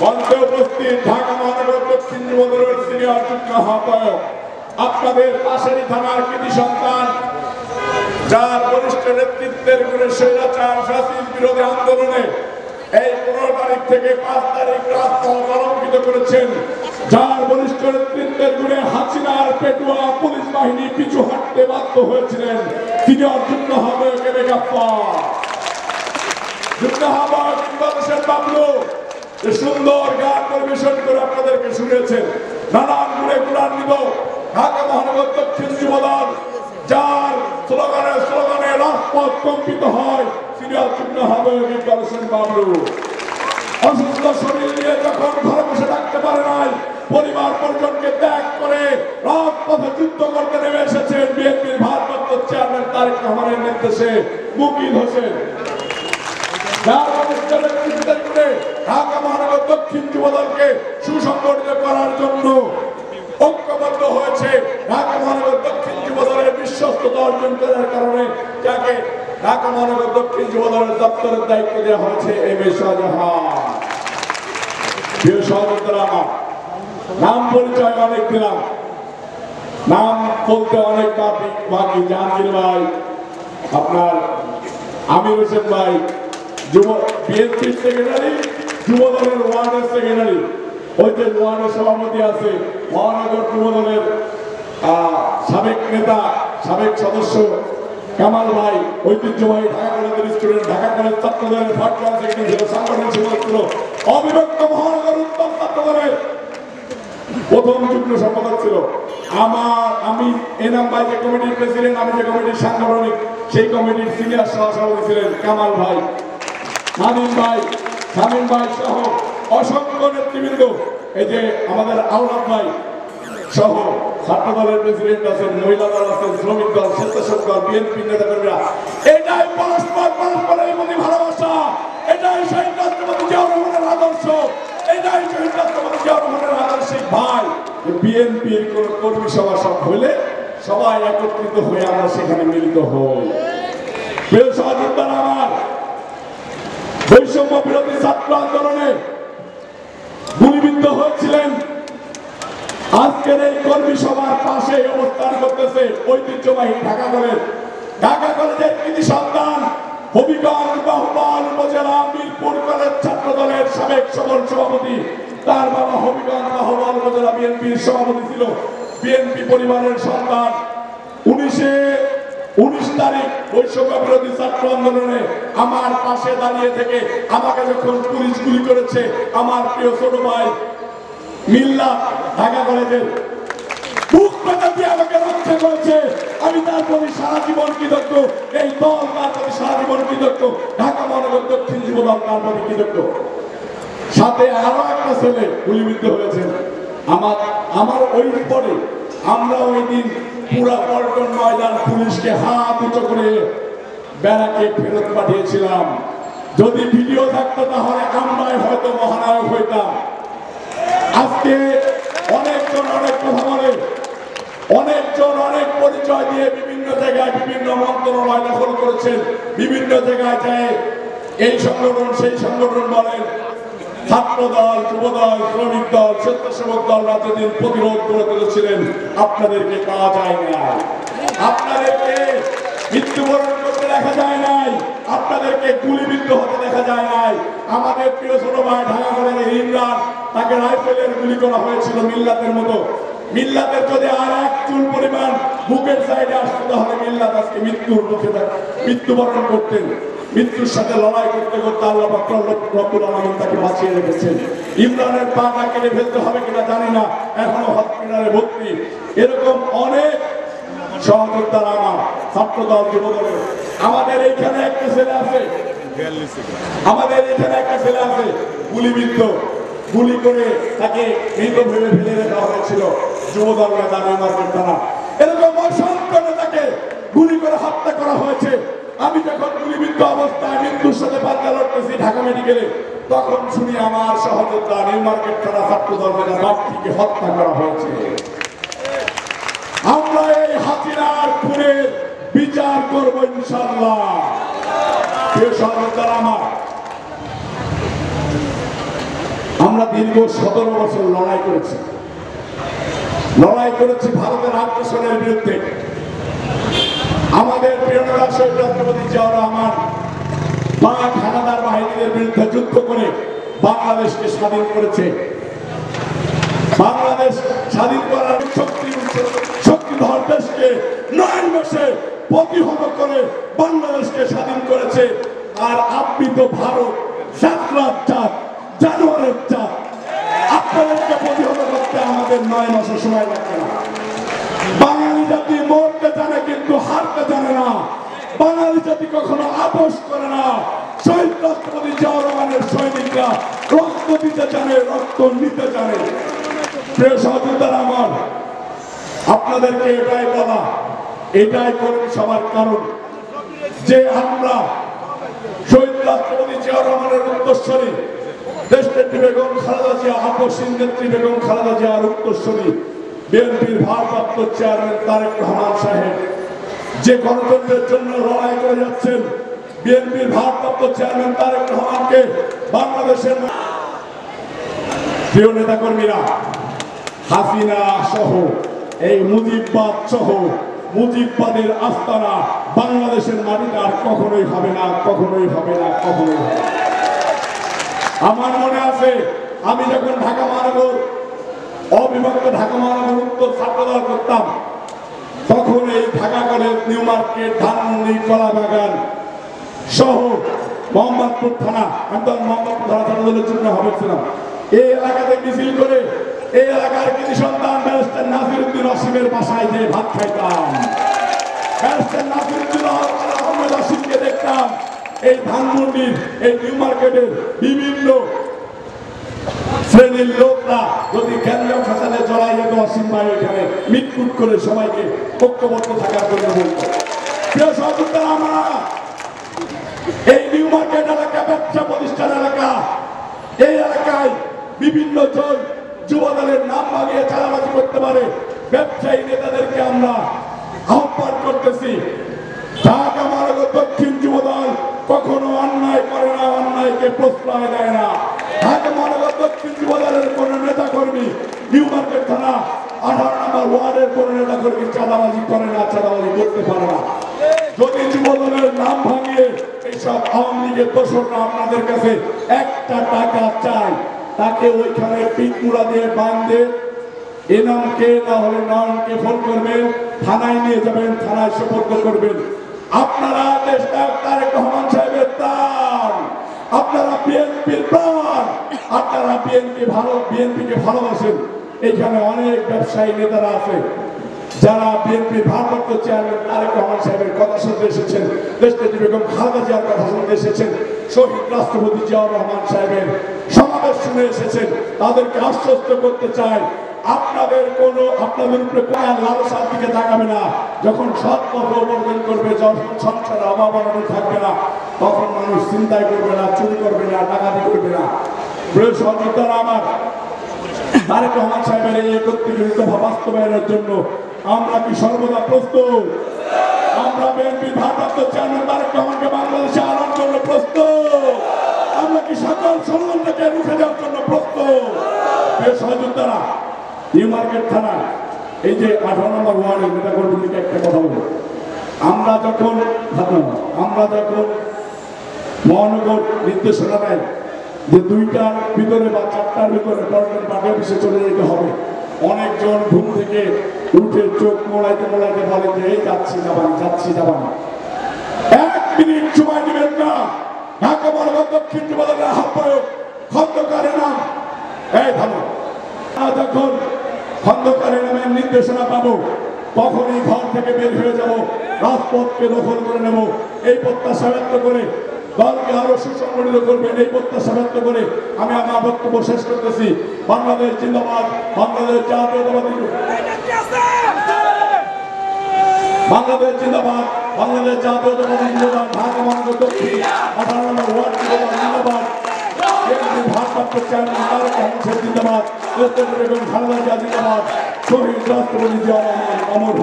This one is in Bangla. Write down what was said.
মঞ্চে উপস্থিত ঢাকা মহানগর দক্ষিণ যুবদলের সিনিয়র যুগ্ম আহ্বায়ক, আপনাদের পাশেরই থানার কৃতি সন্তান, যার বরিষ্ঠ নেতৃত্বের গুণে স্বৈরাচার ফ্যাসিস্ট বিরোধী আন্দোলনে এই 15 তারিখ থেকে 5 তারিখ রাজপথ অলঙ্কৃত করেছেন, যার বরিষ্ঠ নেতৃত্বের গুণে হাসিনার পেটুয়া পুলিশ বাহিনী পিছু হাঁটতে বাধ্য হয়েছিলেন, সিনিয়র যুগ্ম আহ্বায়ক এম এ গাফফার। যুগ্ম আহ্বায়ক ইকবাল হোসেন বাবলু সুন্দর গান পরিবেশন করে আপনাদেরকে শুনিয়েছেন। নানান গুণে গুণান্বিত ঢাকা মহানগর দক্ষিণ যুবদল, যার স্লোগানে রাজপথ কম্পিত হয়, সিনিয়র যুগ্ম আহ্বায়ক ইকবাল হোসেন বাবলু। অসুস্থ শরীর নিয়ে যখন ঘরে বসে থাকতে পারে নাই, পরিবার পরিজনকে ত্যাগ করে রাজপথে যুদ্ধ করতে নেমে এসেছেন বিএনপির ভারপ্রাপ্ত চেয়ারম্যান তারেক রহমানের নির্দেশে মুকিল হোসেন। ঢাকা মহানগর দক্ষিণ যুবদলকে সুসংগঠিত করার জন্য ঐক্যবদ্ধ হয়েছে। ঢাকা মহানগর দক্ষিণ যুবদলের বিশ্বস্ততা অর্জন করার কারণে যাকে ঢাকা মহানগর দক্ষিণ যুবদলের দপ্তরের দায়িত্ব দেওয়া হয়েছে এম এ শাহজাহান। প্রিয় সহযোদ্ধারা, আমার নাম পরিচয় অনেক দিলাম, নাম বলতে অনেক বাকি। জাহাঙ্গীর ভাই, আপনার আমির হোসেন ভাই বিএনপির সেক্রেটারি, যুবদলের ওয়ার্ডের সেক্রেটারি, ওই যে ওয়ার্ডের সভাপতি আছে, মহানগর যুবদলের সাবেক নেতা, সাবেক সদস্য কামাল ভাই, ঐতিহ্যবাহী ঢাকা কলেজের স্টুডেন্ট, ঢাকা কলেজ ছাত্রদলের ভার্চুয়াল সেক্রেটারি ছিল, সাংগঠনিক সম্পাদক ছিল, অবিভক্ত মহানগর উত্তম ছাত্রদলের প্রথম যুগ্ম সম্পাদক ছিল। আমি এনাম ভাই যে কমিটির প্রেসিডেন্ট, আমি যে কমিটির সাংগঠনিক, সেই কমিটির সিনিয়র সহসভাপতি ছিলেন কামাল ভাই, শামীম ভাই সহ অসংখ্য নেতৃবৃন্দ। এই যে আমাদের আওলাদ ভাই সহ ছাত্র দলের প্রেসিডেন্ট আছেন, মহিলা দল আছেন, শ্রমিক দল, স্বেচ্ছাসেবক দল, বিএনপি নেতাকর্মীরা। এটাই পরস্পরের প্রতি ভালোবাসা, এটাই শহীদ রাষ্ট্রপতি জিয়াউর রহমানের আদর্শ, এটাই শহীদ রাষ্ট্রপতি জিয়াউর রহমানের আদর্শিক ভাই। বিএনপির কোন কর্মী সভা সব হলে সবাই একত্রিত হয়ে আমরা সেখানে মিলিত হই। প্রিয় সহযোদ্ধারা, আমার বৈষম্য বিরোধী ছাত্র আন্দোলনে গুলিবিদ্ধ হয়েছিলেন। আজকের এই কর্মী সভার পাশে অবস্থান করতেছে ঐতিহ্যবাহী ঢাকা কলেজের কৃতি সন্তান, হবিগঞ্জ বাহুবল উপজেলা মিরপুর কলেজ ছাত্র দলের সাবেক সভাপতি। তার বাবা হবিগঞ্জ বাহুবল উপজেলা বিএনপির সভাপতি ছিল, বিএনপি পরিবারের সন্তান। 19 তারিখ বৈষম্য বিরোধী ছাত্র আন্দোলনে আমার পাশে দাঁড়িয়ে থেকে আমাকে যখন পুলিশ গুলি করেছে, আমার প্রিয় ছোট ভাই মিল্লাত ঢাকা কলেজের বুক পেতে দিয়ে আমাকে রক্ষা করেছে। আমি তার প্রতি সারা জীবন কৃতজ্ঞ, এই দল তার প্রতি সারা জীবন কৃতজ্ঞ, ঢাকা মহানগর দক্ষিণ যুবদল তার প্রতি কৃতজ্ঞ। সাথে আরো একটা ছেলে গুলিবিদ্ধ হয়েছেন আমার ওই পরে। আমরা ওই দিন পুরা পল্টন ময়দান পুলিশকে হাত উঁচু করে ব্যারাকে ফেরত পাঠিয়েছিলাম। যদি ভিডিও থাকতো তাহলে আমরাই হয়তো মহানায়ক হইতাম। আজকে অনেকজন অনেক কথা বলে, অনেকজন অনেক পরিচয় দিয়ে বিভিন্ন জায়গায় বিভিন্ন মন্ত্রণালয় দখল করেছেন, বিভিন্ন জায়গায় যায় এই সংগঠন সেই সংগঠন বলেন। ছাত্র দল, যুবদল, শ্রমিক দল, স্বেচ্ছাসেবক দল রাজনীতির প্রতিরোধ করে তুলেছিলেন। আপনাদেরকে পাওয়া যায় নাই, আপনাদেরকে মৃত্যুবরণ করতে দেখা যায় নাই, আপনাদেরকে গুলিবিদ্ধ হতে দেখা যায় নাই। আমাদের প্রিয় ছোট ভাই ঢাকা কলেজের ইমরান, তাকে রাইফেলের গুলি করা হয়েছিল মিল্লাতের মতো। মিল্লাতের যদি আর এক চুল পরিমাণ বুকের সাইডে আসতো তাহলে মিল্লাত আজকে মৃত্যুর মুখে মৃত্যুবরণ করতেন। মৃত্যুর সাথে লড়াই করতে করতে আল্লাহ রব্বুল আলামিন তাকে বাঁচিয়ে রেখেছেন। ইমরানের পাটা কেটে ফেলতে হবে কিনা জানি না, এখনো হসপিটালে ভর্তি। এরকম অনেক সহযোদ্ধারা আমার ছাত্র দল, যুবদলের। আমাদের এইখানে একটা ছেলে আছে, গুলিবিদ্ধ, গুলি করে তাকে মৃত ভেবে ফেলে দেওয়া হয়েছিল যুবদল নেতা নিউমার্কেট থানা। এরকম অসংখ্য নেতাকে গুলি করে হত্যা করা হয়েছে। আমি যখন গুলিবিদ্ধ অবস্থায় মৃত্যুর সাথে পাল্লা লড়তেছি ঢাকা মেডিকেলে, তখন শুনি আমার সহযোদ্ধা নিউমার্কেট থানা ছাত্র দল নেতা বাপ্পিকে হত্যা করা হয়েছে। আমরা এই হাসিনার খুনের বিচার করবো ইনশাআল্লাহ। প্রিয় সহযোদ্ধারা আমার, আমরা দীর্ঘ 17 বছর লড়াই করেছি ভারতের আগ্রাসনের বিরুদ্ধে। আমাদের প্রিয় নেতা শহীদ রাষ্ট্রপতি জিয়াউর রহমান পাক হানাদার বাহিনীদের বিরুদ্ধে যুদ্ধ করে বাংলাদেশকে স্বাধীন করেছে। বাংলাদেশ স্বাধীন করার শক্তিধর দেশকে 9 মাসে প্রতিহত করে বাংলাদেশকে স্বাধীন করেছে। আর আপনি তো ভারত জানোয়ারের জাত, আপনাদেরকে প্রতিহত করতে আমাদের 9 মাসের সময় লাগবে না। বাঙালি জাতি মরতে জানে কিন্তু হারতে জানে না। বাঙালি জাতি কখনো আপোষ করে না। শহীদ রাষ্ট্রপতি জিয়াউর রহমানের সৈনিকরা রক্ত দিতে জানে, রক্ত নিতে জানে। প্রিয় সহযোদ্ধারা আমার, আপনাদেরকে এটাই বলা, এটাই কর্মী সবার কারণ যে আমরা শহীদ রাষ্ট্রপতি জিয়াউর রহমানের উত্তরসূরি, দেশনেত্রী বেগম খালেদা জিয়া, আপসহীন নেত্রী বেগম খালেদা জিয়ার উত্তরসূরি বিএনপির ভারপ্রাপ্ত চেয়ারম্যান তারেক রহমান সাহেব যে গণতন্ত্রের জন্য লড়াই করে যাচ্ছেন, বিএনপির ভারপ্রাপ্ত চেয়ারম্যান তারেক রহমানকে বাংলাদেশের প্রিয় নেতাকর্মীরা, হাসিনা সহ এই মুজিববাদ সহ মুজিববাদের আস্তানা বাংলাদেশের মাটিতে আর কখনোই হবে না, কখনোই হবে না, কখনোই হবে না। আমার মনে আছে আমি যখন ঢাকা মহানগর অবিভক্ত ঢাকা মহানগর উত্তর ছাত্রদল করতাম, তখন এই Dhaka college, new market, Dhanmondi, Kalabagan সহ মোহাম্মদপুর থানা, আমি তখন মোহাম্মদপুর থানা ছাত্রদলের জন্য হবেছিলাম, এই এলাকাতে মিছিল করে এই এলাকার কৃতি সন্তান ব্যারিস্টার নাসিরউদ্দিন অসীমের বাসায় যে ভাত খাইতাম। ব্যারিস্টার নাসিরউদ্দিন আহমেদ অসীমকে দেখতাম এই ধানমন্ডির, এই নিউ মার্কেটের বিভিন্ন শ্রেণীর লোকরা যদি কেন্দ্রীয় ফ্যাশনে জড়াই যেত, অসীম ভাই এখানে মিটকুট করে সবাইকে ঐক্যবদ্ধ থাকার জন্য বলত। প্রিয় সহযোদ্ধারা আমরা, এই নিউ মার্কেট এলাকা ব্যবসা প্রতিষ্ঠান এলাকা, এই এলাকায় বিভিন্ন জন যুবদলের নাম ভাঙিয়ে চাঁদাবাজি করতে পারে ব্যবসায়ী নেতাদেরকে আমরা আহ্বান করতেছি। ঢাকা মহানগর দক্ষিণ যুবদল কখনো অন্যায় করে না, অন্যায়কে প্রশ্রয় দেয় না। ঢাকা মহানগর দক্ষিণ যুবদলের কোন নেতা কর্মী নিউ মার্কেট থানা 18 নম্বর ওয়ার্ডের কোন নেতা কর্মী চাঁদাবাজি করে না, চাঁদাবাজি করতে পারে না। যদি যুবদলের নাম ভাঙিয়ে এইসব আওয়ামী লীগের দোষররা আপনাদের কাছে একটা টাকা চায়, তাকে ওইখানে পিটমুড়া দিয়ে বাঁধে এনামকে না হলে নয়নকে ফোন করবেন, থানায় নিয়ে যাবেন, থানায় সুপর্দ করবেন। আপনারা দেশটা তারেক রহমান সাহেবের প্রাণ, আপনারা বিএনপির প্রাণ, আপনারা বিএনপিকে ভালোবাসেন। এখানে অনেক ব্যবসায়ী নেতারা আছে যারা বিএনপির ভারপ্রাপ্ত চেয়ারম্যান তারেক রহমান সাহেবের কথা শুনতে এসেছেন, দেশনেত্রী বেগম খালেদা জিয়ার কথা শুনতে এসেছেন, শহীদ রাষ্ট্রপতি জিয়াউর রহমান সাহেবের সমাবেশ শুনে এসেছেন। তাদেরকে আশ্বস্ত করতে চাই, আপনাদের উপরে কোনো লালসার দিকে তাকাবে না। যখন সৎ পথ অবলম্বন করবে, যখন সংসারে অভাব অনটন থাকবে না, তখন মানুষ চিন্তাই করবে না, চুরি করবে না, ডাকাতি করবে না। প্রিয় সহযোদ্ধারা আমার, তারেক রহমান সাহেবের এই একত্রীকৃত বাস্তবায়নের জন্য আমরা কি সর্বদা প্রস্তুত? আমরা বিএনপির ভারপ্রাপ্ত চেয়ারম্যান তারেক রহমানকে বাংলাদেশে আনার জন্য প্রস্তুত। আমরা কি সকল ষড়যন্ত্রকে রুখে দেওয়ার জন্য প্রস্তুত? প্রিয় সহযোদ্ধারা, নিউ মার্কেট থানা এই যে 18 নম্বর ওয়ার্ডের নেতা কর্মীদেরকে একটা কথা বলবো, আমরা যখন মহানগর নির্দেশনা দেয় যে 2টার ভিতরে বা 4টার ভিতরে পল্টন পার্টি অফিসে চলে যেতে হবে, অনেকজন ঘুম থেকে উঠে চোখ মোড়াইতে মোড়াইতে বলে যে এই যাচ্ছি যাবানি। 1 মিনিট সময় দিবেন না। ঢাকা মহানগর দক্ষিণ যুবদলের আহ্বায়ক খন্দকারের নাম, এই ভালো, যখন খন্দকারের নামের নির্দেশনা পাবো তখনই ঘর থেকে বের হয়ে যাব, রাজপথকে দখল করে নেব। এই প্রত্যাশা ব্যক্ত করে দলকে আরো সুসংগঠিত করবেন, এই প্রত্যাশা ব্যক্ত করে আমি আমার বক্তব্য শেষ করতেছি। বাংলাদেশ জিন্দাবাদ, বাংলাদেশ জাতীয়তাবাদী, বাংলাদেশ জিন্দাবাদ, বাংলাদেশ জাতীয়তাবাদী জিন্দাবাদ, ঢাকা মহানগর দক্ষিণ 18 নম্বর ওয়ার্ড জিন্দাবাদ, ভারপ্রাপ্ত চেয়ারম্যান তারেক রহমান সাহেব জিন্দাবাদ, দেশনেত্রী বেগম খালেদা জিয়া জিন্দাবাদ, শহীদ রাষ্ট্রপতি জিয়া রহমান অমর।